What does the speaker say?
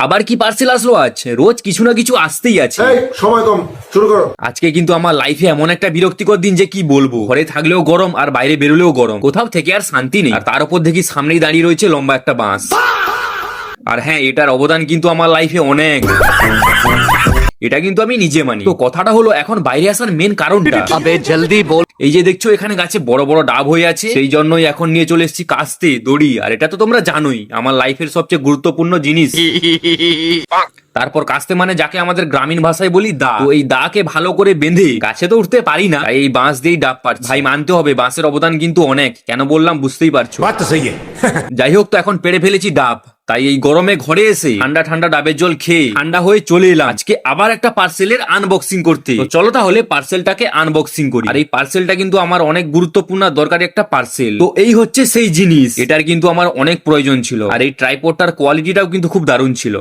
আবার কি পার্সেল আসলো আজ? রোজ কিছু না কিছু আসতেই আছে। এই সময় কম, শুরু করো। আজকে কিন্তু আমার লাইফে এমন একটা বিরক্তিকর দিন যে কি বলবো। ঘরে থাকলেও গরম আর বাইরে বেরোলেও গরম, কোথাও থেকে আর শান্তি নেই। আর তার উপর দেখি সামনেই দাঁড়িয়ে রয়েছে লম্বা একটা বাঁশ। আর হ্যাঁ, এটার অবদান কিন্তু আমার লাইফে অনেক। এটা কিন্তু আমি নিজে মানি। তো কথাটা হলো, এখন বাইরে আসার মেন কারণটা अबे जल्दी बोल। এই যে দেখছো এখানে গাছে বড় বড় ডাব হয়ে আছে, সেই জন্যই এখন নিয়ে চলে এসেছি কাস্তে, দড়ি। আর এটা তো তোমরা জানোই আমার লাইফের সবচেয়ে গুরুত্বপূর্ণ জিনিস। তারপর কাস্তে মানে যাকে আমাদের গ্রামীণ ভাষায় বলি দা। তো এই দা কে ভালো করে বেঁধে, গাছে তো উঠতে পারি না, তাই এই বাঁশ দিয়েই ডাব পারছি। ভাই মানতে হবে, বাঁশের অবদান কিন্তু অনেক। কেন বললাম বুঝতেই পারছো। বাত তো সহি যাই হোক, তো এখন পেড়ে ফেলেছি ডাব, তাই এই গরমে ঘরে এসে ঠান্ডা ঠান্ডা ডাবের জল খেয়ে ঠান্ডা হয়ে চলে এলাম আজকে আবার একটা পার্সেলের আনবক্সিং করতে। তো চলো তাহলে পার্সেলটাকে আনবক্সিং করি। আর এই পার্সেলটা কিন্তু আমার অনেক গুরুত্বপূর্ণ দরকারি একটা পার্সেল। তো এই হচ্ছে সেই জিনিস, এটার কিন্তু আমার অনেক প্রয়োজন ছিল। আর এই ট্রাইপডটার কোয়ালিটিটাও কিন্তু খুব দারুণ ছিল।